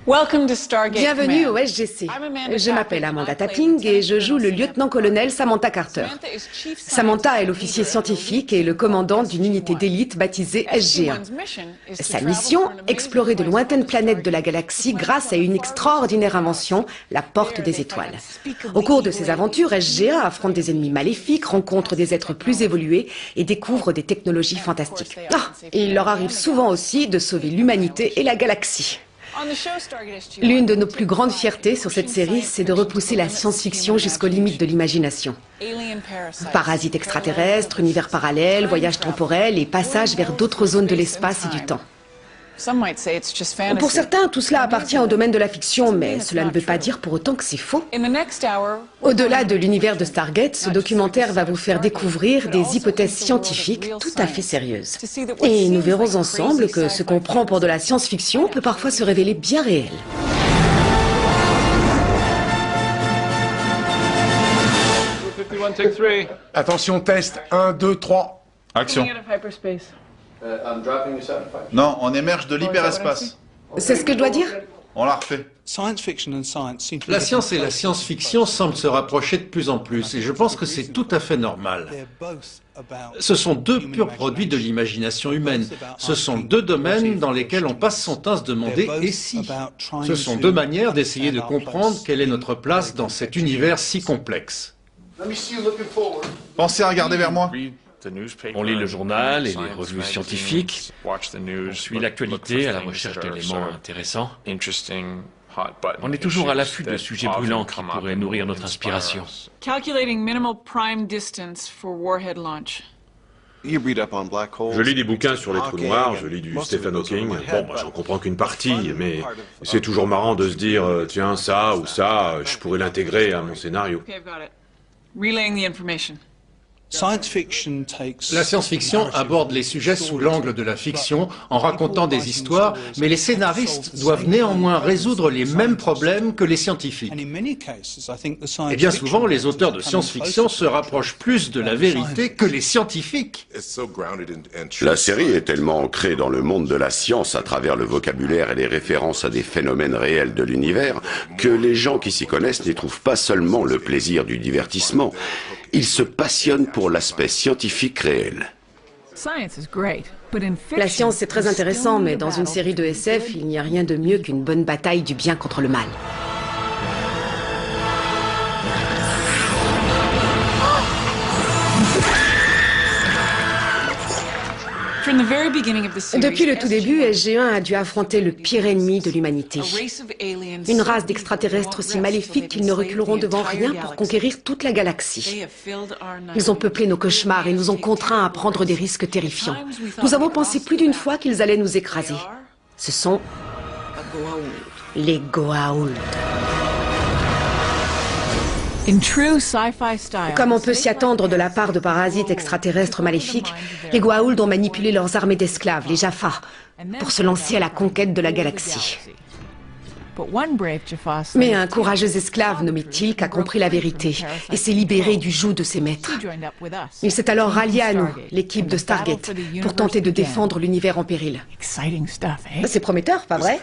Bienvenue au SGC. Je m'appelle Amanda Tapping et je joue le lieutenant-colonel Samantha Carter. Samantha est l'officier scientifique et le commandant d'une unité d'élite baptisée SG-1. Sa mission, explorer de lointaines planètes de la galaxie grâce à une extraordinaire invention, la porte des étoiles. Au cours de ses aventures, SG-1 affronte des ennemis maléfiques, rencontre des êtres plus évolués et découvre des technologies fantastiques. Et il leur arrive souvent aussi de sauver l'humanité et la galaxie. L'une de nos plus grandes fiertés sur cette série, c'est de repousser la science-fiction jusqu'aux limites de l'imagination. Parasites extraterrestres, univers parallèles, voyages temporels et passages vers d'autres zones de l'espace et du temps. Pour certains, tout cela appartient au domaine de la fiction, mais cela ne veut pas dire pour autant que c'est faux. Au-delà de l'univers de Stargate, ce documentaire va vous faire découvrir des hypothèses scientifiques tout à fait sérieuses. Et nous verrons ensemble que ce qu'on prend pour de la science-fiction peut parfois se révéler bien réel. Attention, test. 1, 2, 3. Action. Non, on émerge de l'hyperespace. C'est ce que je dois dire? On l'a refait. La science et la science-fiction semblent se rapprocher de plus en plus, et je pense que c'est tout à fait normal. Ce sont deux purs produits de l'imagination humaine. Ce sont deux domaines dans lesquels on passe son temps à se demander « et si ?» Ce sont deux manières d'essayer de comprendre quelle est notre place dans cet univers si complexe. Pensez à regarder vers moi. On lit le journal et les revues scientifiques, on suit l'actualité à la recherche d'éléments intéressants. On est toujours à l'affût de sujets brûlants qui pourraient nourrir notre inspiration. Calculating minimal prime distance for warhead launch. Je lis des bouquins sur les trous noirs, je lis du Stephen Hawking. Bon, moi j'en comprends qu'une partie, mais c'est toujours marrant de se dire, tiens, ça ou ça, je pourrais l'intégrer à mon scénario. Okay, I've got it. Relaying the information. La science-fiction aborde les sujets sous l'angle de la fiction en racontant des histoires, mais les scénaristes doivent néanmoins résoudre les mêmes problèmes que les scientifiques. Et bien souvent, les auteurs de science-fiction se rapprochent plus de la vérité que les scientifiques. La série est tellement ancrée dans le monde de la science à travers le vocabulaire et les références à des phénomènes réels de l'univers que les gens qui s'y connaissent n'y trouvent pas seulement le plaisir du divertissement. Ils se passionnent pour l'aspect scientifique réel. La science, c'est très intéressant, mais dans une série de SF, il n'y a rien de mieux qu'une bonne bataille du bien contre le mal. Depuis le tout début, SG-1 a dû affronter le pire ennemi de l'humanité. Une race d'extraterrestres si maléfiques qu'ils ne reculeront devant rien pour conquérir toute la galaxie. Ils ont peuplé nos cauchemars et nous ont contraints à prendre des risques terrifiants. Nous avons pensé plus d'une fois qu'ils allaient nous écraser. Ce sont les Goa'uld. Comme on peut s'y attendre de la part de parasites extraterrestres maléfiques, les Goa'uld ont manipulé leurs armées d'esclaves, les Jaffa, pour se lancer à la conquête de la galaxie. Mais un courageux esclave nommé Teal'c a compris la vérité et s'est libéré du joug de ses maîtres. Il s'est alors rallié à nous, l'équipe de Stargate, pour tenter de défendre l'univers en péril. C'est prometteur, pas vrai?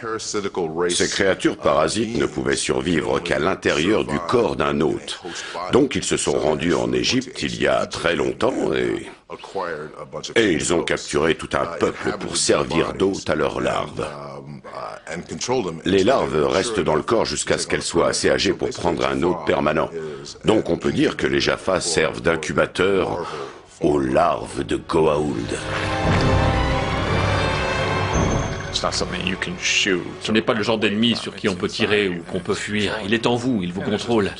Ces créatures parasites ne pouvaient survivre qu'à l'intérieur du corps d'un hôte. Donc ils se sont rendus en Égypte il y a très longtemps et ils ont capturé tout un peuple pour servir d'hôte à leurs larves. Les larves restent dans le corps jusqu'à ce qu'elles soient assez âgées pour prendre un hôte permanent. Donc on peut dire que les Jaffa servent d'incubateur aux larves de Goa'uld. Ce n'est pas le genre d'ennemi sur qui on peut tirer ou qu'on peut fuir. Il est en vous, il vous contrôle.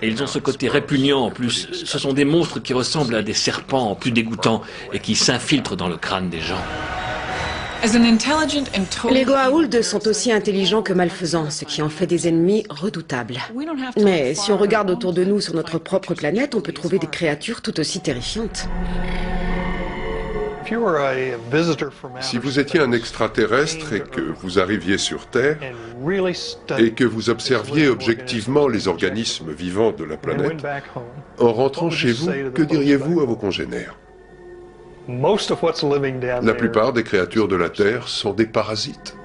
Et ils ont ce côté répugnant en plus. Ce sont des monstres qui ressemblent à des serpents plus dégoûtants et qui s'infiltrent dans le crâne des gens. Les Goa'uld sont aussi intelligents que malfaisants, ce qui en fait des ennemis redoutables. Mais si on regarde autour de nous sur notre propre planète, on peut trouver des créatures tout aussi terrifiantes. Si vous étiez un extraterrestre et que vous arriviez sur Terre et que vous observiez objectivement les organismes vivants de la planète, en rentrant chez vous, que diriez-vous à vos congénères? La plupart des créatures de la Terre sont des parasites.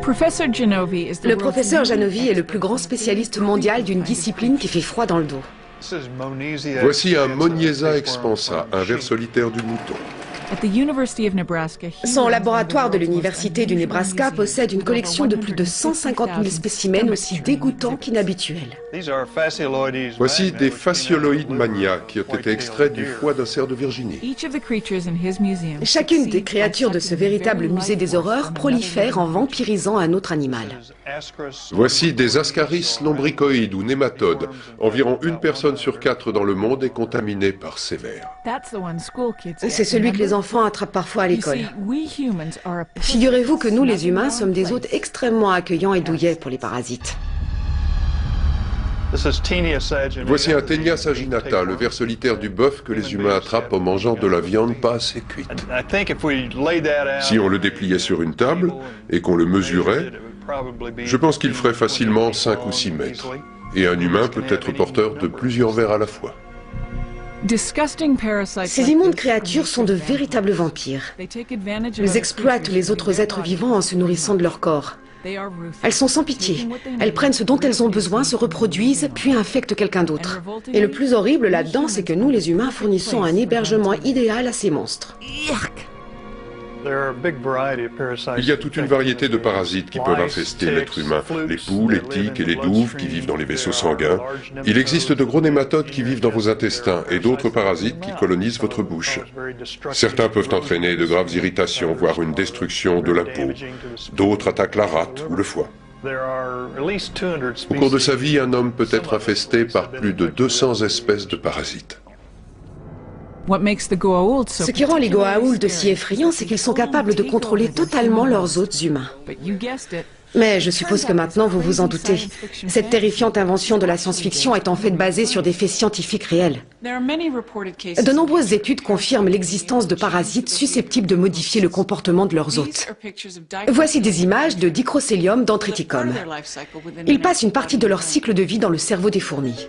Le professeur Janovi est le plus grand spécialiste mondial d'une discipline qui fait froid dans le dos. Voici un Moniesa expansa, un ver solitaire du mouton. Son laboratoire de l'Université du Nebraska possède une collection de plus de 150 000 spécimens aussi dégoûtants qu'inhabituels. Voici des fascioloïdes mania qui ont été extraits du foie d'un cerf de Virginie. Chacune des créatures de ce véritable musée des horreurs prolifère en vampirisant un autre animal. Voici des ascaris lombricoïdes ou nématodes. Environ 1 personne sur 4 dans le monde est contaminée par ces vers. C'est celui que les enfants attrapent parfois à l'école. Figurez-vous que nous, les humains, sommes des hôtes extrêmement accueillants et douillets pour les parasites. Voici un Taenia saginata, le ver solitaire du bœuf que les humains attrapent en mangeant de la viande pas assez cuite. Si on le dépliait sur une table et qu'on le mesurait, je pense qu'il ferait facilement 5 ou 6 mètres. Et un humain peut être porteur de plusieurs vers à la fois. Ces immondes créatures sont de véritables vampires. Ils exploitent les autres êtres vivants en se nourrissant de leur corps. Elles sont sans pitié. Elles prennent ce dont elles ont besoin, se reproduisent, puis infectent quelqu'un d'autre. Et le plus horrible là-dedans, c'est que nous, les humains, fournissons un hébergement idéal à ces monstres. Il y a toute une variété de parasites qui peuvent infester l'être humain. Les poux, les tiques et les douves qui vivent dans les vaisseaux sanguins. Il existe de gros nématodes qui vivent dans vos intestins et d'autres parasites qui colonisent votre bouche. Certains peuvent entraîner de graves irritations, voire une destruction de la peau. D'autres attaquent la rate ou le foie. Au cours de sa vie, un homme peut être infesté par plus de 200 espèces de parasites. Ce qui rend les Goa'uld si effrayants, c'est qu'ils sont capables de contrôler totalement leurs hôtes humains. Mais je suppose que maintenant vous vous en doutez. Cette terrifiante invention de la science-fiction est en fait basée sur des faits scientifiques réels. De nombreuses études confirment l'existence de parasites susceptibles de modifier le comportement de leurs hôtes. Voici des images de Dicrocelium dendriticum. Ils passent une partie de leur cycle de vie dans le cerveau des fourmis.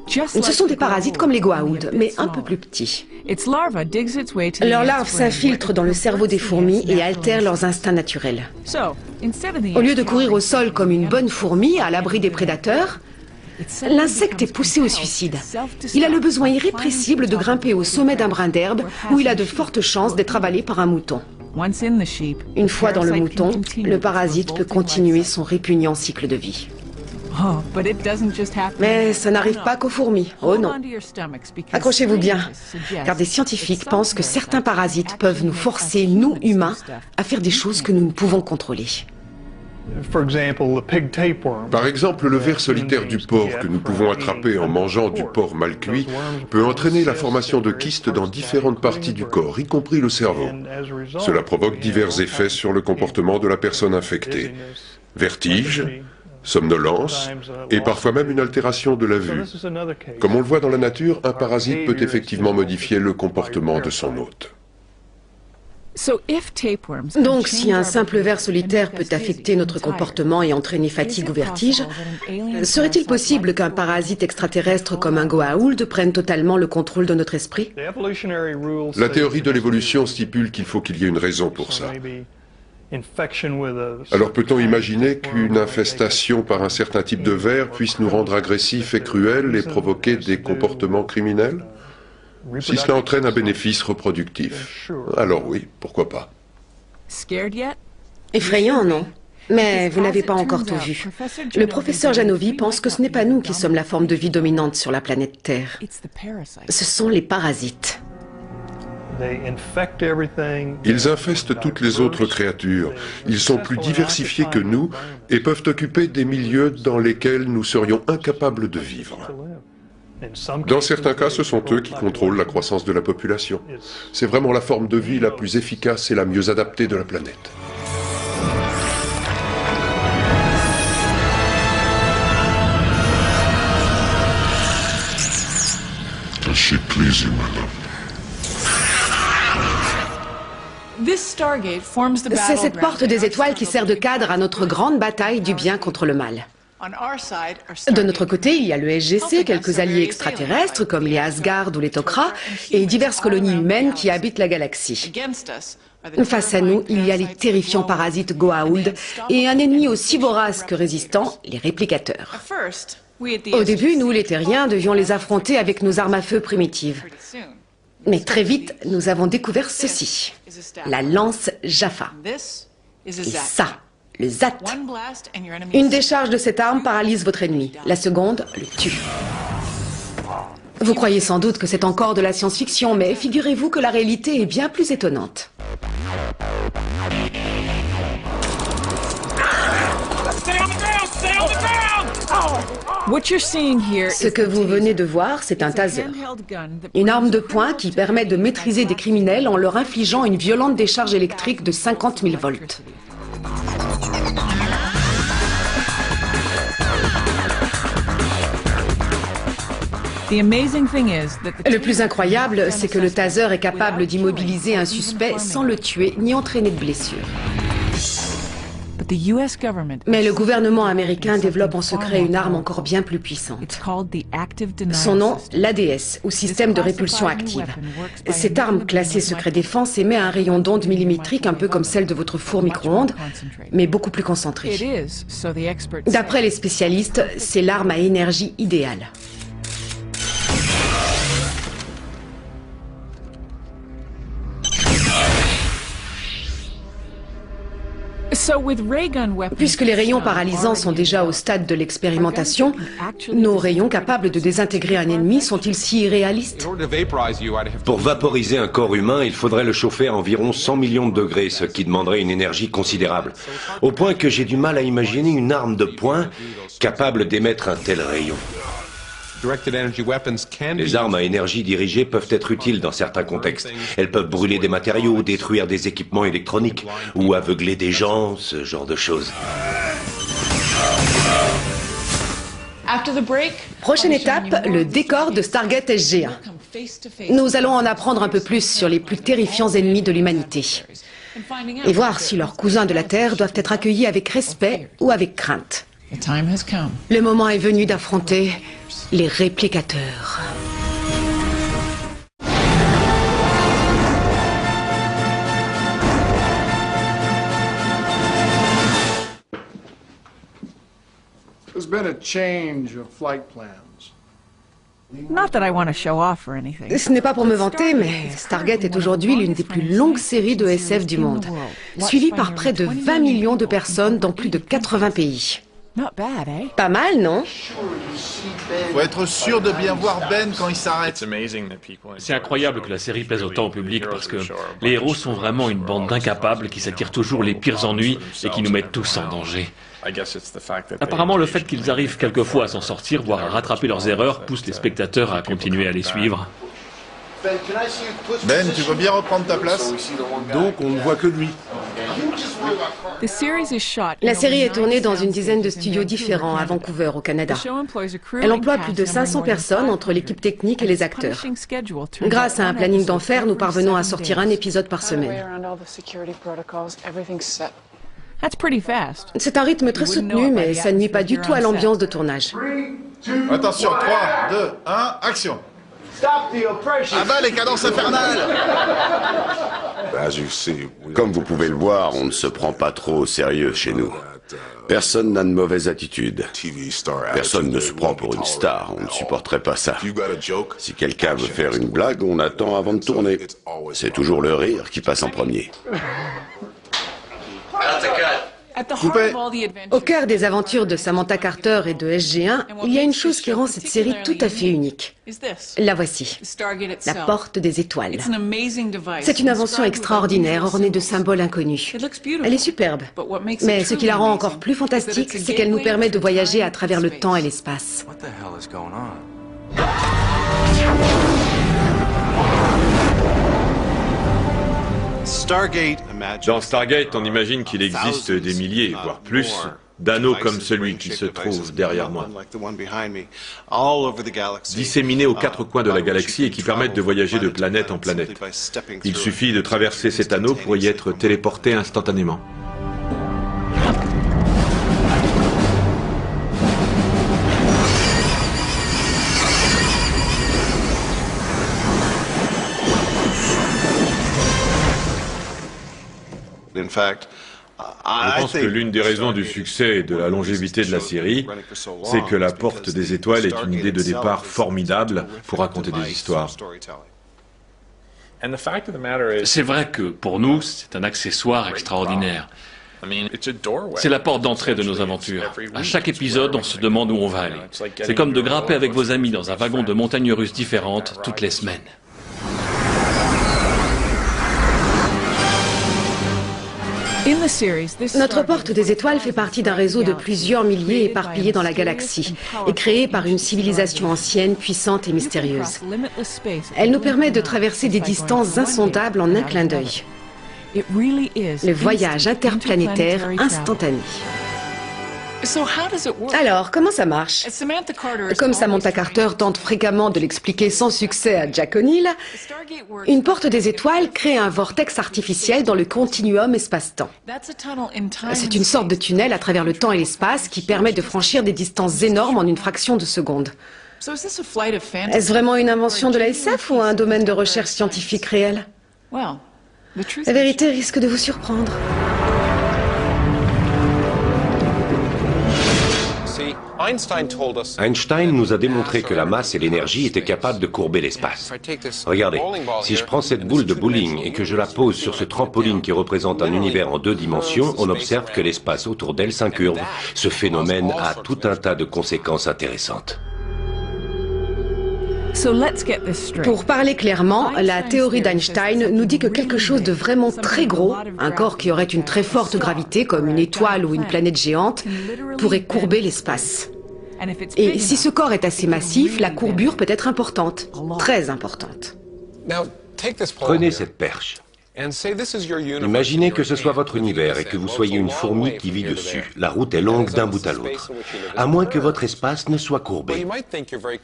Ce sont des parasites comme les Goa'uld, mais un peu plus petits. Leurs larves s'infiltrent dans le cerveau des fourmis et altèrent leurs instincts naturels. Au lieu de courir au sol comme une bonne fourmi à l'abri des prédateurs, l'insecte est poussé au suicide. Il a le besoin irrépressible de grimper au sommet d'un brin d'herbe où il a de fortes chances d'être avalé par un mouton. Une fois dans le mouton, le parasite peut continuer son répugnant cycle de vie. Mais ça n'arrive pas qu'aux fourmis. Oh non. Accrochez-vous bien, car des scientifiques pensent que certains parasites peuvent nous forcer, nous humains, à faire des choses que nous ne pouvons contrôler. Par exemple, le ver solitaire du porc que nous pouvons attraper en mangeant du porc mal cuit peut entraîner la formation de kystes dans différentes parties du corps, y compris le cerveau. Cela provoque divers effets sur le comportement de la personne infectée. Vertige, somnolence et parfois même une altération de la vue. Comme on le voit dans la nature, un parasite peut effectivement modifier le comportement de son hôte. Donc, si un simple ver solitaire peut affecter notre comportement et entraîner fatigue ou vertige, serait-il possible qu'un parasite extraterrestre comme un Goa'uld prenne totalement le contrôle de notre esprit? La théorie de l'évolution stipule qu'il faut qu'il y ait une raison pour ça. Alors peut-on imaginer qu'une infestation par un certain type de ver puisse nous rendre agressifs et cruels et provoquer des comportements criminels? Si cela entraîne un bénéfice reproductif, alors oui, pourquoi pas. Effrayant, non? Mais vous n'avez pas encore tout vu. Le professeur Janovi pense que ce n'est pas nous qui sommes la forme de vie dominante sur la planète Terre. Ce sont les parasites. Ils infestent toutes les autres créatures. Ils sont plus diversifiés que nous et peuvent occuper des milieux dans lesquels nous serions incapables de vivre. Dans certains cas, ce sont eux qui contrôlent la croissance de la population. C'est vraiment la forme de vie la plus efficace et la mieux adaptée de la planète. She please you, my love. C'est cette porte des étoiles qui sert de cadre à notre grande bataille du bien contre le mal. De notre côté, il y a le SGC, quelques alliés extraterrestres comme les Asgard ou les Tok'ra, et diverses colonies humaines qui habitent la galaxie. Face à nous, il y a les terrifiants parasites Goa'uld et un ennemi aussi vorace que résistant, les réplicateurs. Au début, nous, les terriens, devions les affronter avec nos armes à feu primitives. Mais très vite, nous avons découvert ceci, la lance Jaffa. Et ça, le ZAT. Une décharge de cette arme paralyse votre ennemi, la seconde le tue. Vous croyez sans doute que c'est encore de la science-fiction, mais figurez-vous que la réalité est bien plus étonnante. Ce que vous venez de voir, c'est un taser. Une arme de poing qui permet de maîtriser des criminels en leur infligeant une violente décharge électrique de 50 000 volts. Le plus incroyable, c'est que le taser est capable d'immobiliser un suspect sans le tuer ni entraîner de blessure. Mais le gouvernement américain développe en secret une arme encore bien plus puissante. Son nom, l'ADS, ou système de répulsion active. Cette arme, classée secret défense, émet un rayon d'onde millimétrique un peu comme celle de votre four micro-ondes, mais beaucoup plus concentré. D'après les spécialistes, c'est l'arme à énergie idéale. Puisque les rayons paralysants sont déjà au stade de l'expérimentation, nos rayons capables de désintégrer un ennemi sont-ils si irréalistes? Pour vaporiser un corps humain, il faudrait le chauffer à environ 100 millions de degrés, ce qui demanderait une énergie considérable. Au point que j'ai du mal à imaginer une arme de poing capable d'émettre un tel rayon. Les armes à énergie dirigée peuvent être utiles dans certains contextes. Elles peuvent brûler des matériaux, détruire des équipements électroniques ou aveugler des gens, ce genre de choses. Prochaine étape, le décor de Stargate SG-1. Nous allons en apprendre un peu plus sur les plus terrifiants ennemis de l'humanité. Et voir si leurs cousins de la Terre doivent être accueillis avec respect ou avec crainte. Le moment est venu d'affronter les réplicateurs. There's been a change of flight plans. Ce n'est pas pour me vanter, mais Stargate est aujourd'hui l'une des plus longues séries de SF du monde, suivie par près de 20 millions de personnes dans plus de 80 pays. Pas mal, non? Faut être sûr de bien voir Ben quand il s'arrête. C'est incroyable que la série plaise autant au public parce que les héros sont vraiment une bande d'incapables qui s'attirent toujours les pires ennuis et qui nous mettent tous en danger. Apparemment, le fait qu'ils arrivent quelquefois à s'en sortir, voire à rattraper leurs erreurs, pousse les spectateurs à continuer à les suivre. Ben, tu veux bien reprendre ta place? Donc on ne voit que lui. La série est tournée dans une dizaine de studios différents à Vancouver, au Canada. Elle emploie plus de 500 personnes entre l'équipe technique et les acteurs. Grâce à un planning d'enfer, nous parvenons à sortir un épisode par semaine. C'est un rythme très soutenu, mais ça ne nuit pas du tout à l'ambiance de tournage. Attention, 3, 2, 1, action! Ah bah les cadences infernales! Comme vous pouvez le voir, on ne se prend pas trop au sérieux chez nous. Personne n'a de mauvaise attitude. Personne ne se prend pour une star, on ne supporterait pas ça. Si quelqu'un veut faire une blague, on attend avant de tourner. C'est toujours le rire qui passe en premier. Coupé. Au cœur des aventures de Samantha Carter et de SG-1, il y a une chose qui rend cette série tout à fait unique. La voici, la porte des étoiles. C'est une invention extraordinaire ornée de symboles inconnus. Elle est superbe, mais ce qui la rend encore plus fantastique, c'est qu'elle nous permet de voyager à travers le temps et l'espace. Dans Stargate, on imagine qu'il existe des milliers, voire plus, d'anneaux comme celui qui se trouve derrière moi, disséminés aux quatre coins de la galaxie et qui permettent de voyager de planète en planète. Il suffit de traverser cet anneau pour y être téléporté instantanément. Je pense que l'une des raisons du succès et de la longévité de la série, c'est que La Porte des Étoiles est une idée de départ formidable pour raconter des histoires. C'est vrai que, pour nous, c'est un accessoire extraordinaire. C'est la porte d'entrée de nos aventures. À chaque épisode, on se demande où on va aller. C'est comme de grimper avec vos amis dans un wagon de montagnes russes différentes toutes les semaines. Notre porte des étoiles fait partie d'un réseau de plusieurs milliers éparpillés dans la galaxie et créé par une civilisation ancienne, puissante et mystérieuse. Elle nous permet de traverser des distances insondables en un clin d'œil. Le voyage interplanétaire instantané. Alors, comment ça marche? Comme Samantha Carter tente fréquemment de l'expliquer sans succès à Jack O'Neill, une porte des étoiles crée un vortex artificiel dans le continuum espace-temps. C'est une sorte de tunnel à travers le temps et l'espace qui permet de franchir des distances énormes en une fraction de seconde. Est-ce vraiment une invention de la SF ou un domaine de recherche scientifique réel? La vérité risque de vous surprendre. Einstein nous a démontré que la masse et l'énergie étaient capables de courber l'espace. Regardez, si je prends cette boule de bowling et que je la pose sur ce trampoline qui représente un univers en 2 dimensions, on observe que l'espace autour d'elle s'incurve. Ce phénomène a tout un tas de conséquences intéressantes. Pour parler clairement, la théorie d'Einstein nous dit que quelque chose de vraiment très gros, un corps qui aurait une très forte gravité comme une étoile ou une planète géante, pourrait courber l'espace. Et si ce corps est assez massif, la courbure peut être importante, très importante. Prenez cette perche. Imaginez que ce soit votre univers et que vous soyez une fourmi qui vit dessus. La route est longue d'un bout à l'autre, à moins que votre espace ne soit courbé.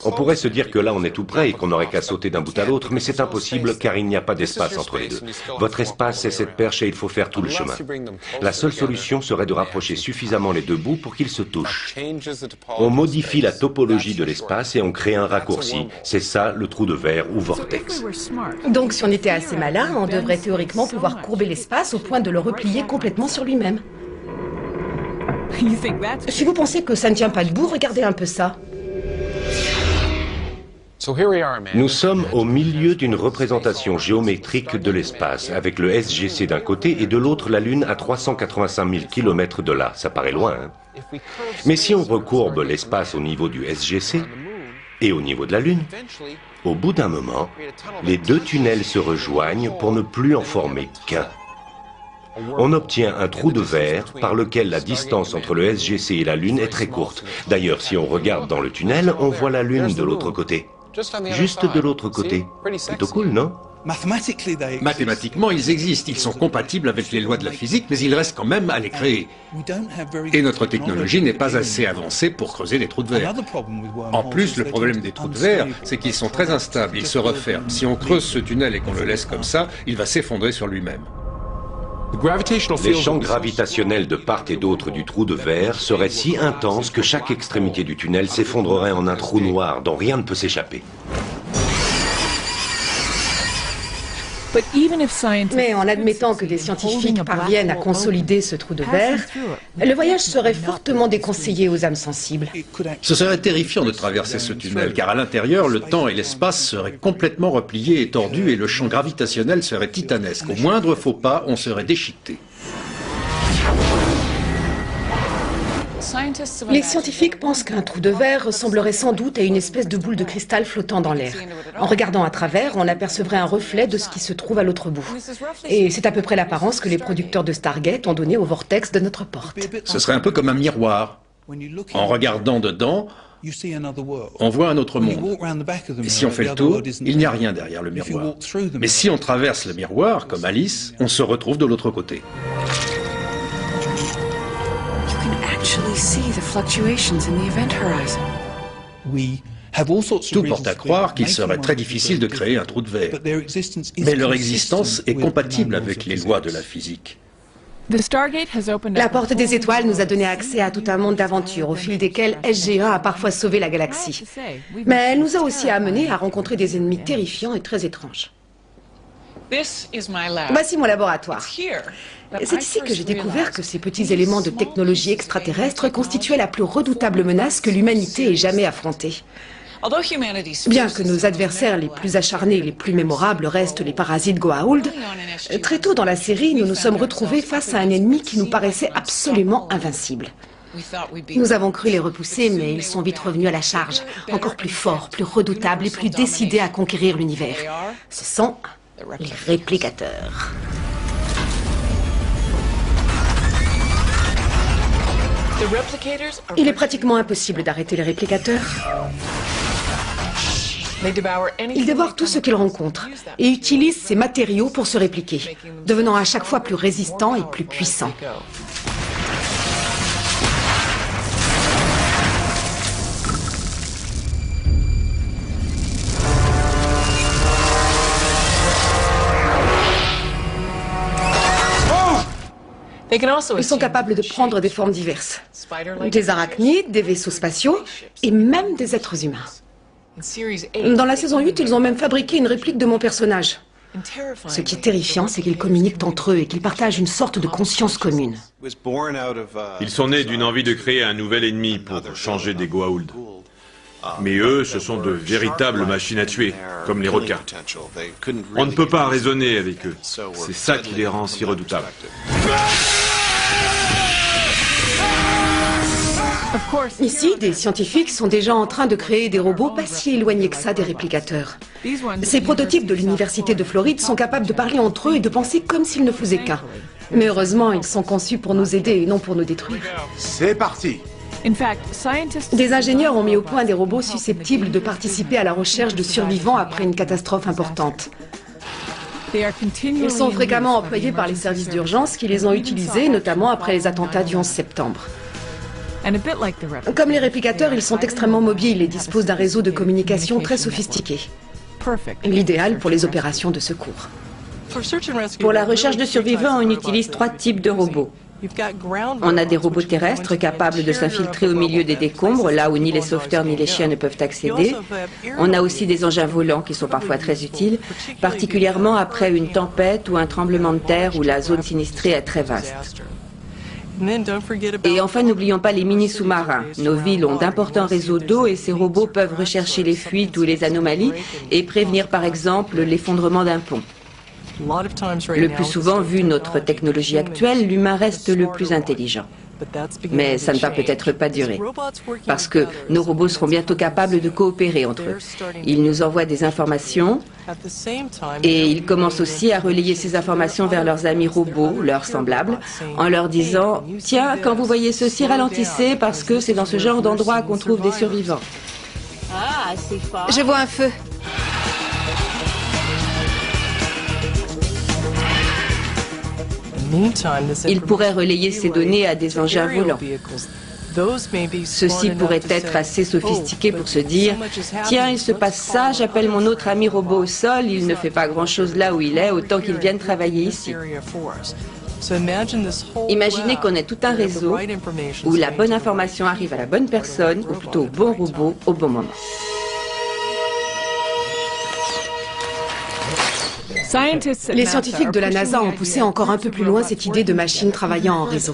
On pourrait se dire que là on est tout près et qu'on n'aurait qu'à sauter d'un bout à l'autre, mais c'est impossible car il n'y a pas d'espace entre les deux. Votre espace c'est cette perche et il faut faire tout le chemin. La seule solution serait de rapprocher suffisamment les 2 bouts pour qu'ils se touchent. On modifie la topologie de l'espace et on crée un raccourci. C'est ça le trou de verre ou vortex. Donc si on était assez malin, on devrait théoriquement pouvoir courber l'espace au point de le replier complètement sur lui-même. Si vous pensez que ça ne tient pas debout, regardez un peu ça. Nous sommes au milieu d'une représentation géométrique de l'espace, avec le SGC d'un côté et de l'autre la Lune à 385 000 km de là. Ça paraît loin, hein? Mais si on recourbe l'espace au niveau du SGC et au niveau de la Lune, au bout d'un moment, les 2 tunnels se rejoignent pour ne plus en former qu'un. On obtient un trou de verre par lequel la distance entre le SGC et la Lune est très courte. D'ailleurs, si on regarde dans le tunnel, on voit la Lune de l'autre côté. Juste de l'autre côté. Plutôt cool, non? Mathématiquement, ils existent, ils sont compatibles avec les lois de la physique, mais il reste quand même à les créer. Et notre technologie n'est pas assez avancée pour creuser les trous de verre. En plus, le problème des trous de verre, c'est qu'ils sont très instables, ils se referment. Si on creuse ce tunnel et qu'on le laisse comme ça, il va s'effondrer sur lui-même. Les champs gravitationnels de part et d'autre du trou de verre seraient si intenses que chaque extrémité du tunnel s'effondrerait en un trou noir dont rien ne peut s'échapper. Mais en admettant que des scientifiques parviennent à consolider ce trou de verre, le voyage serait fortement déconseillé aux âmes sensibles. Ce serait terrifiant de traverser ce tunnel, car à l'intérieur, le temps et l'espace seraient complètement repliés et tordus et le champ gravitationnel serait titanesque. Au moindre faux pas, on serait déchiqueté. Les scientifiques pensent qu'un trou de verre ressemblerait sans doute à une espèce de boule de cristal flottant dans l'air. En regardant à travers, on apercevrait un reflet de ce qui se trouve à l'autre bout. Et c'est à peu près l'apparence que les producteurs de Stargate ont donnée au vortex de notre porte. Ce serait un peu comme un miroir. En regardant dedans, on voit un autre monde. Et si on fait le tour, il n'y a rien derrière le miroir. Mais si on traverse le miroir, comme Alice, on se retrouve de l'autre côté. Tout porte à croire qu'il serait très difficile de créer un trou de verre. Mais leur existence est compatible avec les lois de la physique. La porte des étoiles nous a donné accès à tout un monde d'aventures au fil desquelles SG-1 a parfois sauvé la galaxie. Mais elle nous a aussi amenés à rencontrer des ennemis terrifiants et très étranges. Voici mon laboratoire. C'est ici que j'ai découvert que ces petits éléments de technologie extraterrestre constituaient la plus redoutable menace que l'humanité ait jamais affrontée. Bien que nos adversaires les plus acharnés et les plus mémorables restent les parasites Goa'uld, très tôt dans la série, nous nous sommes retrouvés face à un ennemi qui nous paraissait absolument invincible. Nous avons cru les repousser, mais ils sont vite revenus à la charge, encore plus forts, plus redoutables et plus décidés à conquérir l'univers. Ce sont les réplicateurs. Il est pratiquement impossible d'arrêter les réplicateurs. Ils dévorent tout ce qu'ils rencontrent et utilisent ces matériaux pour se répliquer, devenant à chaque fois plus résistants et plus puissants. Ils sont capables de prendre des formes diverses. Des arachnides, des vaisseaux spatiaux et même des êtres humains. Dans la saison 8, ils ont même fabriqué une réplique de mon personnage. Ce qui est terrifiant, c'est qu'ils communiquent entre eux et qu'ils partagent une sorte de conscience commune. Ils sont nés d'une envie de créer un nouvel ennemi pour changer des Goa'uld. Mais eux, ce sont de véritables machines à tuer, comme les requins. On ne peut pas raisonner avec eux. C'est ça qui les rend si redoutables. Ici, des scientifiques sont déjà en train de créer des robots pas si éloignés que ça des réplicateurs. Ces prototypes de l'université de Floride sont capables de parler entre eux et de penser comme s'ils ne faisaient qu'un. Mais heureusement, ils sont conçus pour nous aider et non pour nous détruire. C'est parti! Des ingénieurs ont mis au point des robots susceptibles de participer à la recherche de survivants après une catastrophe importante. Ils sont fréquemment employés par les services d'urgence qui les ont utilisés, notamment après les attentats du 11 septembre. Comme les réplicateurs, ils sont extrêmement mobiles et disposent d'un réseau de communication très sophistiqué. L'idéal pour les opérations de secours. Pour la recherche de survivants, on utilise 3 types de robots. On a des robots terrestres capables de s'infiltrer au milieu des décombres, là où ni les sauveteurs ni les chiens ne peuvent accéder. On a aussi des engins volants qui sont parfois très utiles, particulièrement après une tempête ou un tremblement de terre où la zone sinistrée est très vaste. Et enfin, n'oublions pas les mini-sous-marins. Nos villes ont d'importants réseaux d'eau et ces robots peuvent rechercher les fuites ou les anomalies et prévenir par exemple l'effondrement d'un pont. Le plus souvent, vu notre technologie actuelle, l'humain reste le plus intelligent. Mais ça ne va peut-être pas durer, parce que nos robots seront bientôt capables de coopérer entre eux. Ils nous envoient des informations et ils commencent aussi à relayer ces informations vers leurs amis robots, leurs semblables, en leur disant « Tiens, quand vous voyez ceci, ralentissez parce que c'est dans ce genre d'endroit qu'on trouve des survivants. » Je vois un feu. Ils pourraient relayer ces données à des engins volants. Ceux-ci pourraient être assez sophistiqués pour se dire « Tiens, il se passe ça, j'appelle mon autre ami robot au sol, il ne fait pas grand-chose là où il est, autant qu'il vienne travailler ici. » Imaginez qu'on ait tout un réseau où la bonne information arrive à la bonne personne, ou plutôt au bon robot, au bon moment. Les scientifiques de la NASA ont poussé encore un peu plus loin cette idée de machine travaillant en réseau.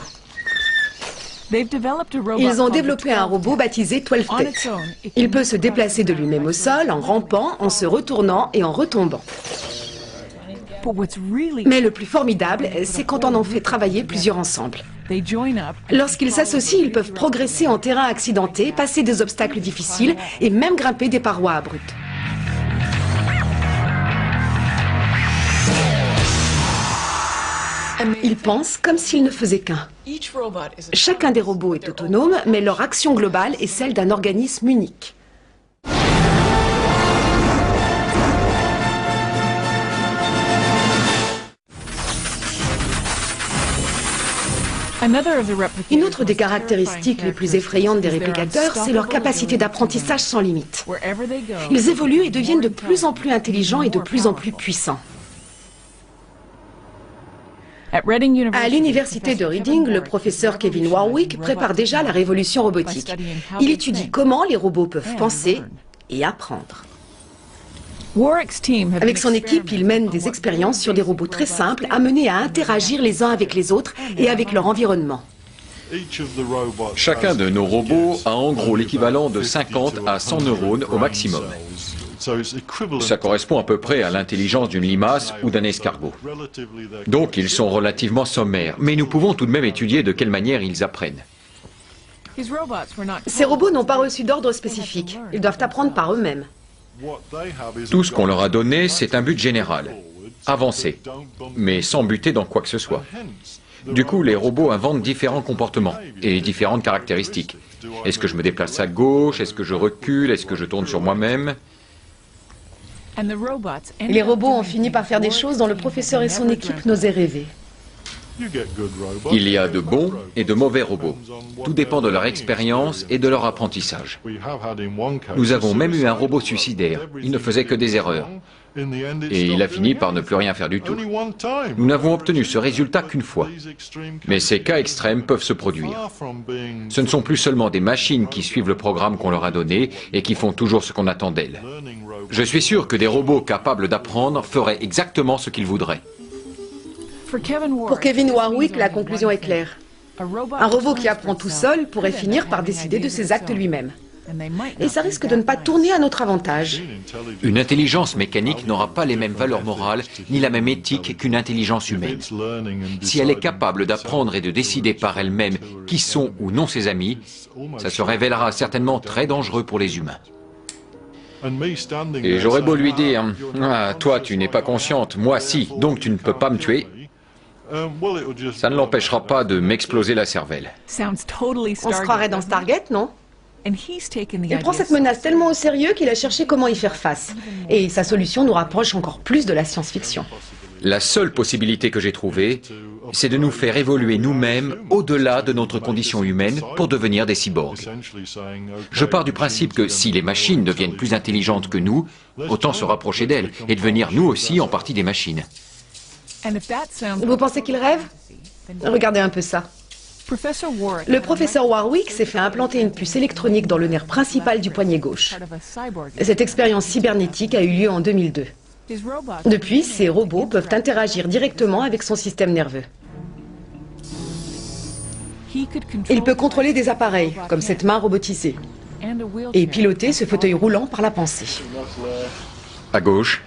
Ils ont développé un robot baptisé 12 Tech. Il peut se déplacer de lui-même au sol, en rampant, en se retournant et en retombant. Mais le plus formidable, c'est quand on en fait travailler plusieurs ensemble. Lorsqu'ils s'associent, ils peuvent progresser en terrain accidenté, passer des obstacles difficiles et même grimper des parois abruptes. Ils pensent comme s'ils ne faisaient qu'un. Chacun des robots est autonome, mais leur action globale est celle d'un organisme unique. Une autre des caractéristiques les plus effrayantes des réplicateurs, c'est leur capacité d'apprentissage sans limite. Ils évoluent et deviennent de plus en plus intelligents et de plus en plus puissants. À l'université de Reading, le professeur Kevin Warwick prépare déjà la révolution robotique. Il étudie comment les robots peuvent penser et apprendre. Avec son équipe, il mène des expériences sur des robots très simples, amenés à interagir les uns avec les autres et avec leur environnement. Chacun de nos robots a en gros l'équivalent de 50 à 100 neurones au maximum. Ça correspond à peu près à l'intelligence d'une limace ou d'un escargot. Donc ils sont relativement sommaires, mais nous pouvons tout de même étudier de quelle manière ils apprennent. Ces robots n'ont pas reçu d'ordre spécifique. Ils doivent apprendre par eux-mêmes. Tout ce qu'on leur a donné, c'est un but général. Avancer, mais sans buter dans quoi que ce soit. Du coup, les robots inventent différents comportements et différentes caractéristiques. Est-ce que je me déplace à gauche? Est-ce que je recule? Est-ce que je tourne sur moi-même? Les robots ont fini par faire des choses dont le professeur et son équipe n'osaient rêver. Il y a de bons et de mauvais robots. Tout dépend de leur expérience et de leur apprentissage. Nous avons même eu un robot suicidaire. Il ne faisait que des erreurs. Et il a fini par ne plus rien faire du tout. Nous n'avons obtenu ce résultat qu'une fois. Mais ces cas extrêmes peuvent se produire. Ce ne sont plus seulement des machines qui suivent le programme qu'on leur a donné et qui font toujours ce qu'on attend d'elles. Je suis sûr que des robots capables d'apprendre feraient exactement ce qu'ils voudraient. Pour Kevin Warwick, la conclusion est claire. Un robot qui apprend tout seul pourrait finir par décider de ses actes lui-même. Et ça risque de ne pas tourner à notre avantage. Une intelligence mécanique n'aura pas les mêmes valeurs morales ni la même éthique qu'une intelligence humaine. Si elle est capable d'apprendre et de décider par elle-même qui sont ou non ses amis, ça se révélera certainement très dangereux pour les humains. Et j'aurais beau lui dire, ah, toi tu n'es pas consciente, moi si, donc tu ne peux pas me tuer. Ça ne l'empêchera pas de m'exploser la cervelle. On se croirait dans Stargate, non? Il prend cette menace tellement au sérieux qu'il a cherché comment y faire face. Et sa solution nous rapproche encore plus de la science-fiction. La seule possibilité que j'ai trouvée, c'est de nous faire évoluer nous-mêmes au-delà de notre condition humaine pour devenir des cyborgs. Je pars du principe que si les machines deviennent plus intelligentes que nous, autant se rapprocher d'elles et devenir nous aussi en partie des machines. Vous pensez qu'il rêve? Regardez un peu ça. Le professeur Warwick s'est fait implanter une puce électronique dans le nerf principal du poignet gauche. Cette expérience cybernétique a eu lieu en 2002. Depuis, ces robots peuvent interagir directement avec son système nerveux. Il peut contrôler des appareils, comme cette main robotisée, et piloter ce fauteuil roulant par la pensée. À gauche.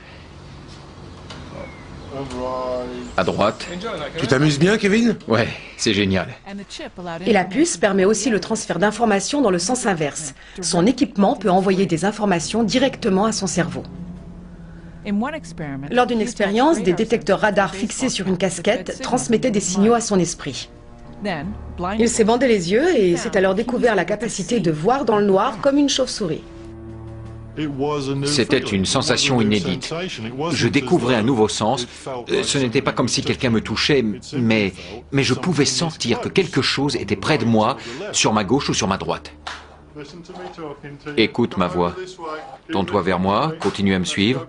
À droite. Tu t'amuses bien, Kevin? Ouais, c'est génial. Et la puce permet aussi le transfert d'informations dans le sens inverse. Son équipement peut envoyer des informations directement à son cerveau. Lors d'une expérience, des détecteurs radars fixés sur une casquette transmettaient des signaux à son esprit. Il s'est bandé les yeux et s'est alors découvert la capacité de voir dans le noir comme une chauve-souris. C'était une sensation inédite. Je découvrais un nouveau sens. Ce n'était pas comme si quelqu'un me touchait, mais je pouvais sentir que quelque chose était près de moi, sur ma gauche ou sur ma droite. Écoute ma voix. Tourne-toi vers moi, continue à me suivre.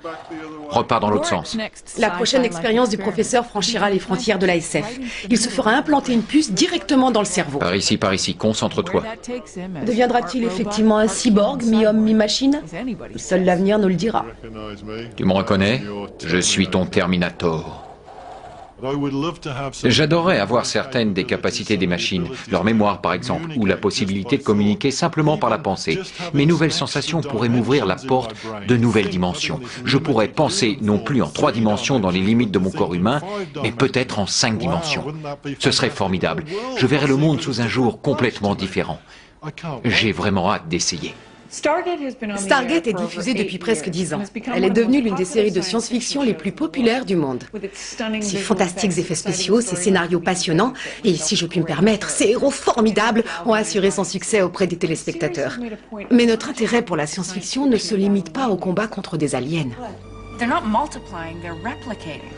Repars dans l'autre sens. La prochaine expérience du professeur franchira les frontières de la SF. Il se fera implanter une puce directement dans le cerveau. Par ici, concentre-toi. Deviendra-t-il effectivement un cyborg, mi-homme, mi-machine? Seul l'avenir nous le dira. Tu me reconnais? Je suis ton Terminator. J'adorerais avoir certaines des capacités des machines, leur mémoire par exemple, ou la possibilité de communiquer simplement par la pensée. Mes nouvelles sensations pourraient m'ouvrir la porte de nouvelles dimensions. Je pourrais penser non plus en 3 dimensions dans les limites de mon corps humain, mais peut-être en 5 dimensions. Ce serait formidable. Je verrais le monde sous un jour complètement différent. J'ai vraiment hâte d'essayer. Stargate est diffusée depuis presque 10 ans. Elle est devenue l'une des séries de science-fiction les plus populaires du monde. Ses fantastiques effets spéciaux, ses scénarios passionnants, et si je puis me permettre, ses héros formidables ont assuré son succès auprès des téléspectateurs. Mais notre intérêt pour la science-fiction ne se limite pas au combat contre des aliens. They're not multiplying, they're replicating.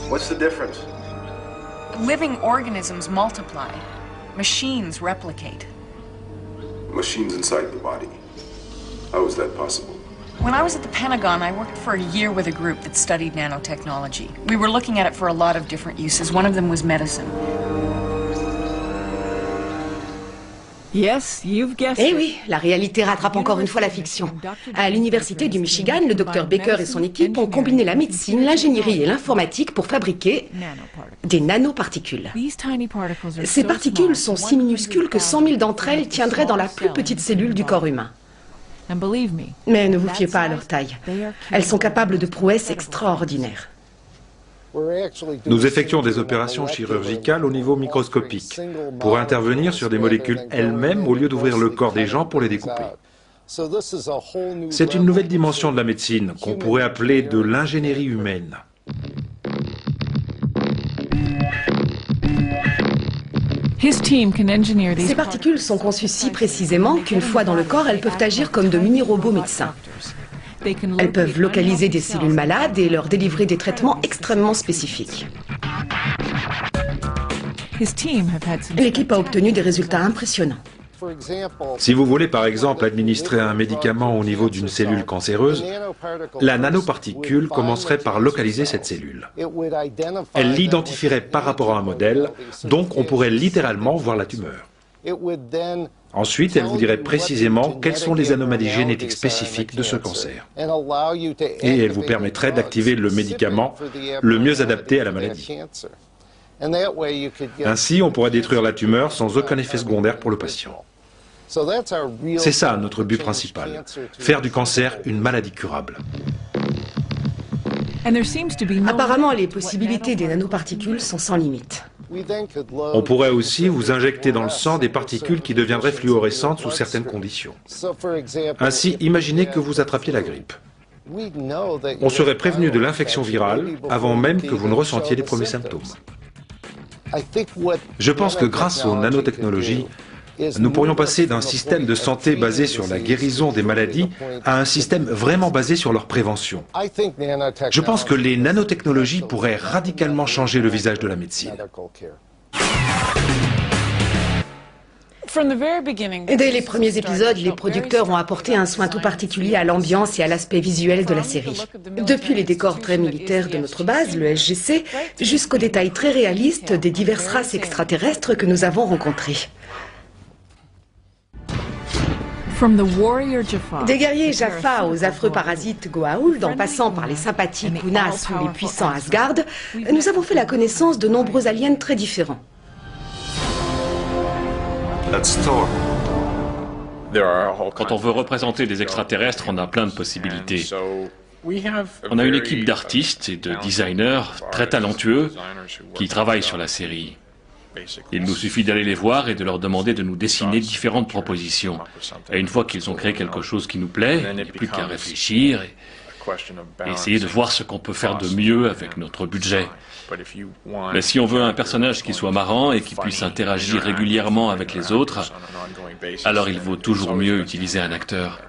What's the difference? Living organisms multiply. Machines replicate. Machines inside the body. How is that possible? When I was at the Pentagon, I worked for a year with a group that studied nanotechnology. We were looking at it for a lot of different uses. One of them was medicine. Eh oui, la réalité rattrape encore une fois la fiction. À l'université du Michigan, le docteur Baker et son équipe ont combiné la médecine, l'ingénierie et l'informatique pour fabriquer des nanoparticules. Ces particules sont si minuscules que 100 000 d'entre elles tiendraient dans la plus petite cellule du corps humain. Mais ne vous fiez pas à leur taille. Elles sont capables de prouesses extraordinaires. Nous effectuons des opérations chirurgicales au niveau microscopique pour intervenir sur des molécules elles-mêmes au lieu d'ouvrir le corps des gens pour les découper. C'est une nouvelle dimension de la médecine qu'on pourrait appeler de l'ingénierie humaine. Ces particules sont conçues si précisément qu'une fois dans le corps, elles peuvent agir comme de mini-robots médecins. Elles peuvent localiser des cellules malades et leur délivrer des traitements extrêmement spécifiques. L'équipe a obtenu des résultats impressionnants. Si vous voulez par exemple administrer un médicament au niveau d'une cellule cancéreuse, la nanoparticule commencerait par localiser cette cellule. Elle l'identifierait par rapport à un modèle, donc on pourrait littéralement voir la tumeur. Ensuite, elle vous dirait précisément quelles sont les anomalies génétiques spécifiques de ce cancer. Et elle vous permettrait d'activer le médicament le mieux adapté à la maladie. Ainsi, on pourrait détruire la tumeur sans aucun effet secondaire pour le patient. C'est ça notre but principal, faire du cancer une maladie curable. Apparemment, les possibilités des nanoparticules sont sans limite. On pourrait aussi vous injecter dans le sang des particules qui deviendraient fluorescentes sous certaines conditions. Ainsi, imaginez que vous attrapiez la grippe. On serait prévenu de l'infection virale avant même que vous ne ressentiez les premiers symptômes. Je pense que grâce aux nanotechnologies, nous pourrions passer d'un système de santé basé sur la guérison des maladies à un système vraiment basé sur leur prévention. Je pense que les nanotechnologies pourraient radicalement changer le visage de la médecine. Dès les premiers épisodes, les producteurs ont apporté un soin tout particulier à l'ambiance et à l'aspect visuel de la série. Depuis les décors très militaires de notre base, le SGC, jusqu'aux détails très réalistes des diverses races extraterrestres que nous avons rencontrées. Des guerriers Jaffa aux affreux parasites Goa'uld, en passant par les sympathiques Unas ou les puissants Asgard, nous avons fait la connaissance de nombreux aliens très différents. Quand on veut représenter des extraterrestres, on a plein de possibilités. On a une équipe d'artistes et de designers très talentueux qui travaillent sur la série. Il nous suffit d'aller les voir et de leur demander de nous dessiner différentes propositions. Et une fois qu'ils ont créé quelque chose qui nous plaît, il n'y a plus qu'à réfléchir et essayer de voir ce qu'on peut faire de mieux avec notre budget. Mais si on veut un personnage qui soit marrant et qui puisse interagir régulièrement avec les autres, alors il vaut toujours mieux utiliser un acteur.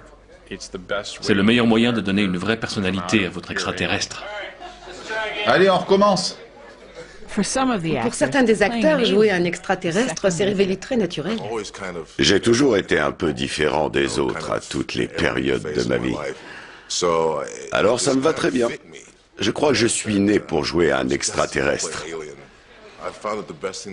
C'est le meilleur moyen de donner une vraie personnalité à votre extraterrestre. Allez, on recommence. Pour certains des acteurs, jouer un extraterrestre s'est révélé très naturel. J'ai toujours été un peu différent des autres à toutes les périodes de ma vie. Alors ça me va très bien. Je crois que je suis né pour jouer un extraterrestre.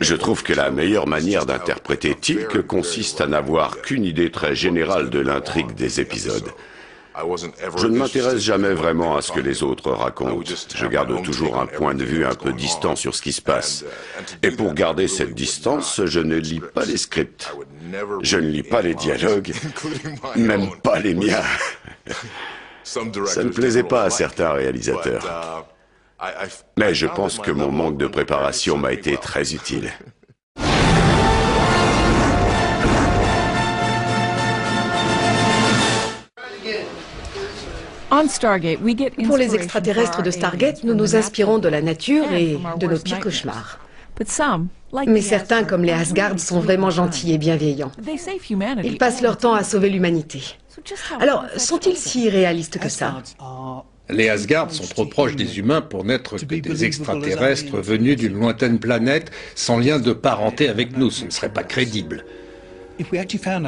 Je trouve que la meilleure manière d'interpréter Teal'c consiste à n'avoir qu'une idée très générale de l'intrigue des épisodes. Je ne m'intéresse jamais vraiment à ce que les autres racontent. Je garde toujours un point de vue un peu distant sur ce qui se passe. Et pour garder cette distance, je ne lis pas les scripts. Je ne lis pas les dialogues, même pas les miens. Ça ne plaisait pas à certains réalisateurs. Mais je pense que mon manque de préparation m'a été très utile. Pour les extraterrestres de Stargate, nous nous inspirons de la nature et de nos pires cauchemars. Mais certains, comme les Asgard, sont vraiment gentils et bienveillants. Ils passent leur temps à sauver l'humanité. Alors, sont-ils si réalistes que ça? Les Asgard sont trop proches des humains pour n'être que des extraterrestres venus d'une lointaine planète sans lien de parenté avec nous. Ce ne serait pas crédible.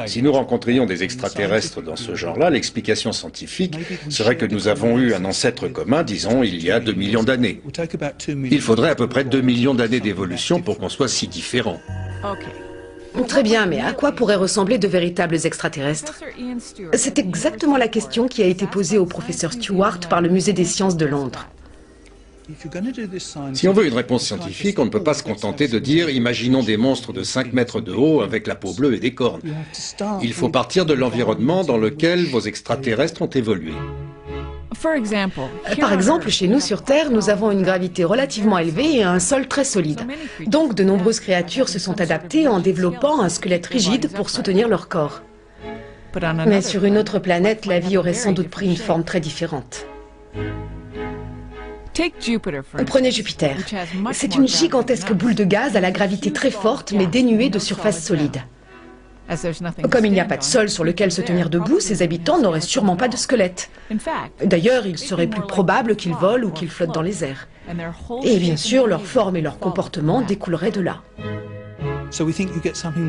Si nous rencontrions des extraterrestres dans ce genre-là, l'explication scientifique serait que nous avons eu un ancêtre commun, disons, il y a 2 millions d'années. Il faudrait à peu près 2 millions d'années d'évolution pour qu'on soit si différents. Très bien, mais à quoi pourraient ressembler de véritables extraterrestres? C'est exactement la question qui a été posée au professeur Stewart par le Musée des sciences de Londres. Si on veut une réponse scientifique, on ne peut pas se contenter de dire « imaginons des monstres de 5 mètres de haut avec la peau bleue et des cornes ». Il faut partir de l'environnement dans lequel vos extraterrestres ont évolué. Par exemple, chez nous sur Terre, nous avons une gravité relativement élevée et un sol très solide. Donc de nombreuses créatures se sont adaptées en développant un squelette rigide pour soutenir leur corps. Mais sur une autre planète, la vie aurait sans doute pris une forme très différente. Prenez Jupiter. C'est une gigantesque boule de gaz à la gravité très forte mais dénuée de surface solide. Comme il n'y a pas de sol sur lequel se tenir debout, ses habitants n'auraient sûrement pas de squelette. D'ailleurs, il serait plus probable qu'ils volent ou qu'ils flottent dans les airs. Et bien sûr, leur forme et leur comportement découleraient de là.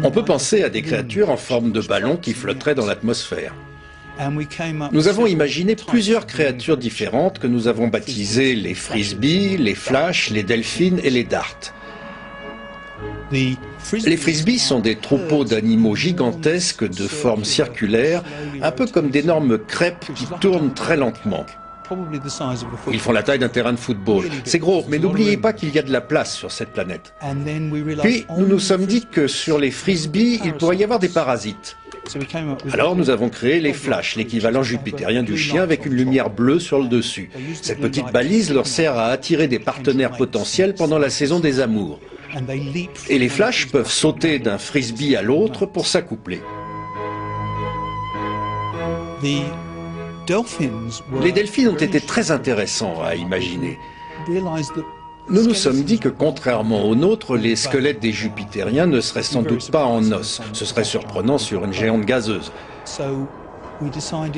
On peut penser à des créatures en forme de ballon qui flotteraient dans l'atmosphère. Nous avons imaginé plusieurs créatures différentes que nous avons baptisées les frisbees, les flashs, les delphines et les darts. Les frisbees sont des troupeaux d'animaux gigantesques de forme circulaire, un peu comme d'énormes crêpes qui tournent très lentement. Ils font la taille d'un terrain de football. C'est gros, mais n'oubliez pas qu'il y a de la place sur cette planète. Puis, nous nous sommes dit que sur les frisbees, il pourrait y avoir des parasites. Alors nous avons créé les flashs, l'équivalent jupitérien du chien avec une lumière bleue sur le dessus. Cette petite balise leur sert à attirer des partenaires potentiels pendant la saison des amours. Et les flashs peuvent sauter d'un frisbee à l'autre pour s'accoupler. Les delphines ont été très intéressants à imaginer. Nous nous sommes dit que contrairement aux nôtres, les squelettes des jupitériens ne seraient sans doute pas en os. Ce serait surprenant sur une géante gazeuse.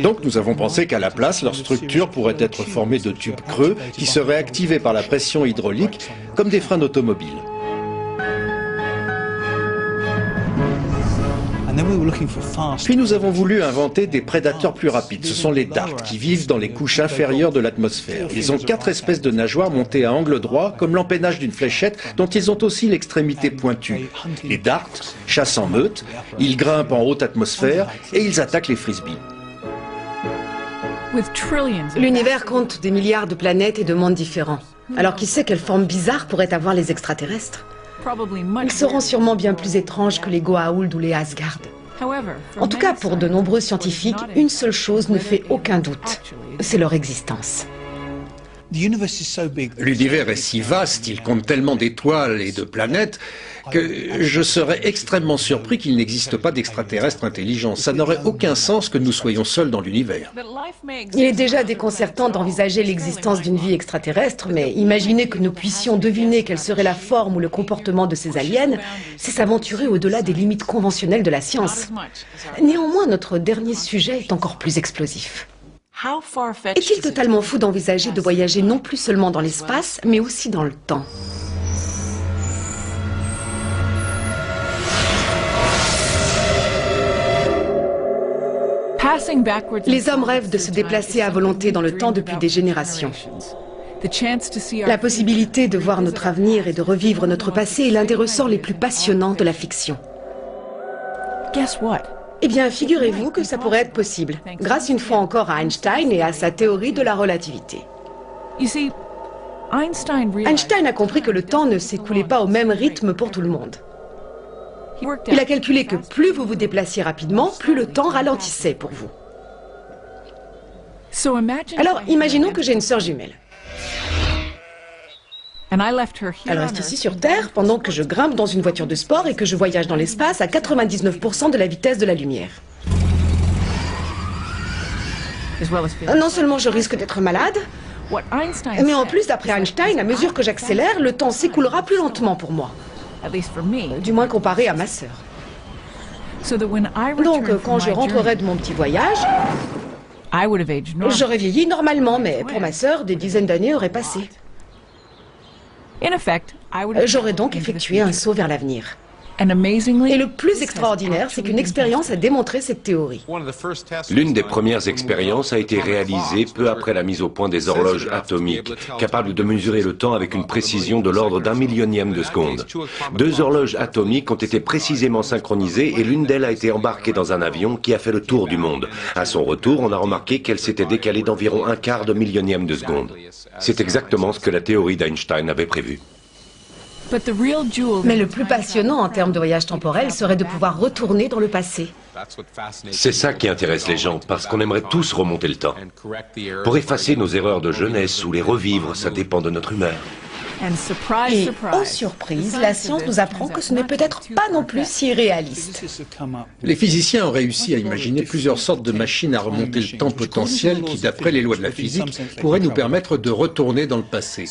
Donc nous avons pensé qu'à la place, leur structure pourrait être formée de tubes creux qui seraient activés par la pression hydraulique comme des freins d'automobile. Puis nous avons voulu inventer des prédateurs plus rapides. Ce sont les darts qui vivent dans les couches inférieures de l'atmosphère. Ils ont 4 espèces de nageoires montées à angle droit, comme l'empennage d'une fléchette, dont ils ont aussi l'extrémité pointue. Les darts chassent en meute, ils grimpent en haute atmosphère et ils attaquent les frisbees. L'univers compte des milliards de planètes et de mondes différents. Alors qui sait quelle forme bizarre pourraient avoir les extraterrestres? Ils seront sûrement bien plus étranges que les Goa'uld ou les Asgard. En tout cas, pour de nombreux scientifiques, une seule chose ne fait aucun doute, c'est leur existence. L'univers est si vaste, il compte tellement d'étoiles et de planètes que je serais extrêmement surpris qu'il n'existe pas d'extraterrestres intelligents. Ça n'aurait aucun sens que nous soyons seuls dans l'univers. Il est déjà déconcertant d'envisager l'existence d'une vie extraterrestre, mais imaginer que nous puissions deviner quelle serait la forme ou le comportement de ces aliens, c'est s'aventurer au-delà des limites conventionnelles de la science. Néanmoins, notre dernier sujet est encore plus explosif. Est-il totalement fou d'envisager de voyager non plus seulement dans l'espace, mais aussi dans le temps? Les hommes rêvent de se déplacer à volonté dans le temps depuis des générations. La possibilité de voir notre avenir et de revivre notre passé est l'un des ressorts les plus passionnants de la fiction. Eh bien, figurez-vous que ça pourrait être possible, grâce une fois encore à Einstein et à sa théorie de la relativité. Einstein a compris que le temps ne s'écoulait pas au même rythme pour tout le monde. Il a calculé que plus vous vous déplaciez rapidement, plus le temps ralentissait pour vous. Alors, imaginons que j'ai une sœur jumelle. Elle reste ici sur Terre pendant que je grimpe dans une voiture de sport et que je voyage dans l'espace à 99% de la vitesse de la lumière. Non seulement je risque d'être malade, mais en plus, d'après Einstein, à mesure que j'accélère, le temps s'écoulera plus lentement pour moi. Du moins comparé à ma sœur. Donc, quand je rentrerai de mon petit voyage, j'aurais vieilli normalement, mais pour ma sœur, des dizaines d'années auraient passé. J'aurais donc effectué un saut vers l'avenir. Et le plus extraordinaire, c'est qu'une expérience a démontré cette théorie. L'une des premières expériences a été réalisée peu après la mise au point des horloges atomiques, capables de mesurer le temps avec une précision de l'ordre d'un millionième de seconde. 2 horloges atomiques ont été précisément synchronisées et l'une d'elles a été embarquée dans un avion qui a fait le tour du monde. À son retour, on a remarqué qu'elle s'était décalée d'environ un quart de millionième de seconde. C'est exactement ce que la théorie d'Einstein avait prévu. Mais le plus passionnant en termes de voyage temporel serait de pouvoir retourner dans le passé. C'est ça qui intéresse les gens, parce qu'on aimerait tous remonter le temps. Pour effacer nos erreurs de jeunesse ou les revivre, ça dépend de notre humeur. Et, aux surprises, la science nous apprend que ce n'est peut-être pas non plus si réaliste. Les physiciens ont réussi à imaginer plusieurs sortes de machines à remonter le temps potentiel qui, d'après les lois de la physique, pourraient nous permettre de retourner dans le passé.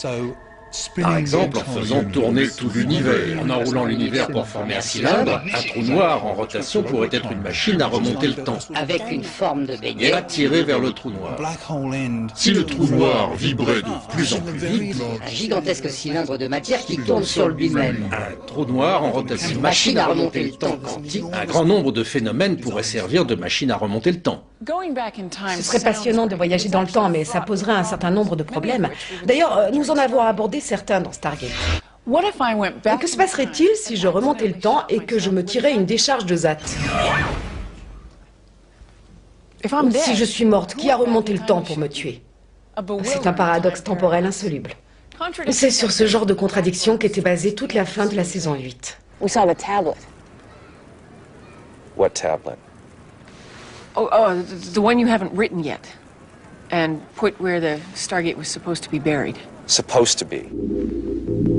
Par exemple, en faisant tourner tout l'univers, en enroulant l'univers pour former un cylindre, un trou noir en rotation pourrait être une machine à remonter le temps. Avec une forme de beignet. Et attirer vers le trou noir. Si le trou noir vibrait de plus en plus vite, un gigantesque cylindre de matière qui tourne sur lui-même. Un trou noir en rotation. Une machine à remonter le temps quantique. Un grand nombre de phénomènes pourraient servir de machine à remonter le temps. Ce serait passionnant de voyager dans le temps, mais ça poserait un certain nombre de problèmes. D'ailleurs, nous en avons abordé certains dans Stargate. Que se passerait-il si je remontais le temps et que je me tirais une décharge de ZAT? Si je suis morte, qui a remonté le temps pour me tuer? C'est un paradoxe temporel insoluble. C'est sur ce genre de contradiction qu'était basée toute la fin de la saison 8. What tablet? Oh, the one you haven't written yet, and put where the Stargate was supposed to be buried. Supposed to be.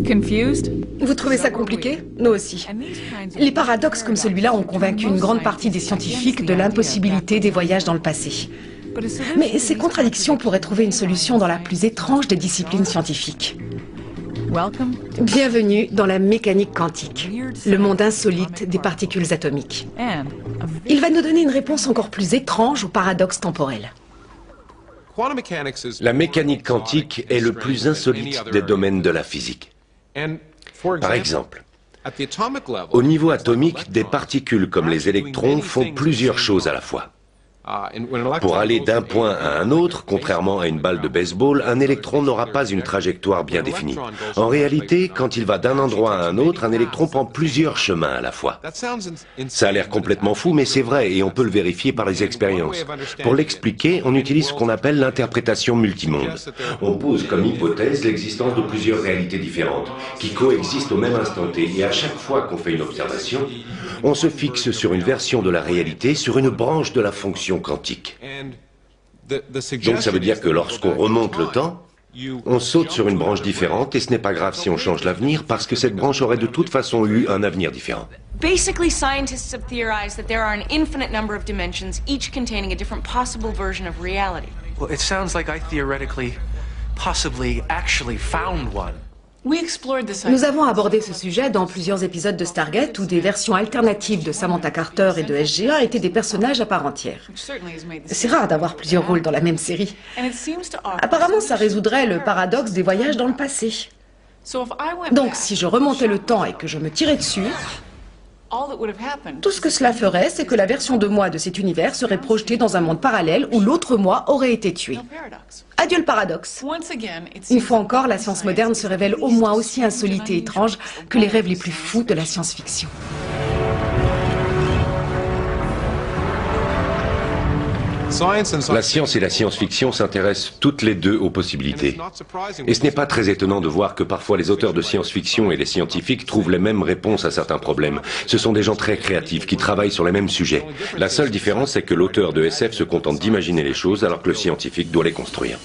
Confused? Vous trouvez ça compliqué? Nous aussi. Les paradoxes comme celui-là ont convaincu une grande partie des scientifiques de l'impossibilité des voyages dans le passé. Mais ces contradictions pourraient trouver une solution dans la plus étrange des disciplines scientifiques. Bienvenue dans la mécanique quantique, le monde insolite des particules atomiques. Il va nous donner une réponse encore plus étrange au paradoxe temporel. La mécanique quantique est le plus insolite des domaines de la physique. Par exemple, au niveau atomique, des particules comme les électrons font plusieurs choses à la fois. Pour aller d'un point à un autre, contrairement à une balle de baseball, un électron n'aura pas une trajectoire bien définie. En réalité, quand il va d'un endroit à un autre, un électron prend plusieurs chemins à la fois. Ça a l'air complètement fou, mais c'est vrai et on peut le vérifier par les expériences. Pour l'expliquer, on utilise ce qu'on appelle l'interprétation multimonde. On pose comme hypothèse l'existence de plusieurs réalités différentes, qui coexistent au même instant T, et à chaque fois qu'on fait une observation, on se fixe sur une version de la réalité, sur une branche de la fonction quantique. Donc ça veut dire que lorsqu'on remonte le temps, on saute sur une branche différente et ce n'est pas grave si on change l'avenir parce que cette branche aurait de toute façon eu un avenir différent. Basically, scientists have theorized that there are an infinite number of dimensions, each containing a different possible version of reality. Well, it sounds like I theoretically, possibly, actually found one. Nous avons abordé ce sujet dans plusieurs épisodes de Stargate où des versions alternatives de Samantha Carter et de SG1 étaient des personnages à part entière. C'est rare d'avoir plusieurs rôles dans la même série. Apparemment, ça résoudrait le paradoxe des voyages dans le passé. Donc, si je remontais le temps et que je me tirais dessus, tout ce que cela ferait, c'est que la version de moi de cet univers serait projetée dans un monde parallèle où l'autre moi aurait été tué. Adieu le paradoxe. Une fois encore, la science moderne se révèle au moins aussi insolite et étrange que les rêves les plus fous de la science-fiction. La science et la science-fiction s'intéressent toutes les deux aux possibilités. Et ce n'est pas très étonnant de voir que parfois les auteurs de science-fiction et les scientifiques trouvent les mêmes réponses à certains problèmes. Ce sont des gens très créatifs qui travaillent sur les mêmes sujets. La seule différence, c'est que l'auteur de SF se contente d'imaginer les choses alors que le scientifique doit les construire.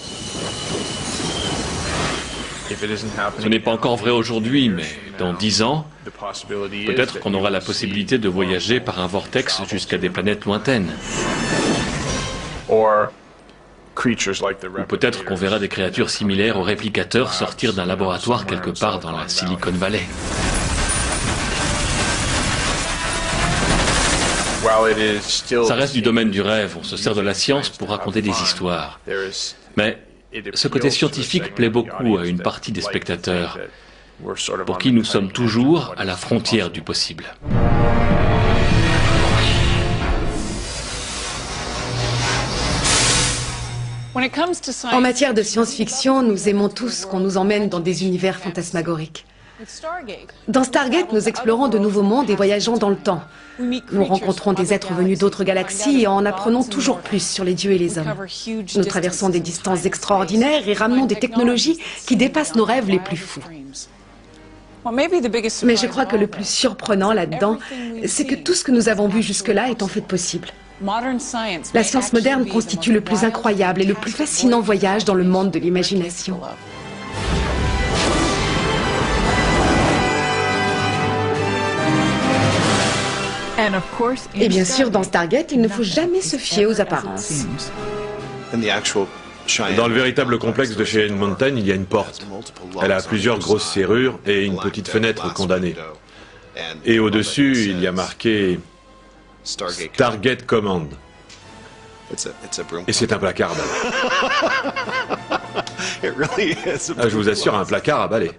Ce n'est pas encore vrai aujourd'hui, mais dans 10 ans, peut-être qu'on aura la possibilité de voyager par un vortex jusqu'à des planètes lointaines. Ou peut-être qu'on verra des créatures similaires aux réplicateurs sortir d'un laboratoire quelque part dans la Silicon Valley. Ça reste du domaine du rêve, on se sert de la science pour raconter des histoires. Mais ce côté scientifique plaît beaucoup à une partie des spectateurs. pour qui nous sommes toujours à la frontière du possible. En matière de science-fiction, nous aimons tous qu'on nous emmène dans des univers fantasmagoriques. Dans Stargate, nous explorons de nouveaux mondes et voyageons dans le temps. Nous rencontrons des êtres venus d'autres galaxies et en apprenons toujours plus sur les dieux et les hommes. Nous traversons des distances extraordinaires et ramenons des technologies qui dépassent nos rêves les plus fous. Mais je crois que le plus surprenant là-dedans, c'est que tout ce que nous avons vu jusque-là est en fait possible. La science moderne constitue le plus incroyable et le plus fascinant voyage dans le monde de l'imagination. Et bien sûr, dans Stargate, il ne faut jamais se fier aux apparences. Dans le véritable complexe de Cheyenne Mountain, il y a une porte. Elle a plusieurs grosses serrures et une petite fenêtre condamnée. Et au-dessus, il y a marqué Stargate Command. Et c'est un placard à balai. Je vous assure, un placard à balai.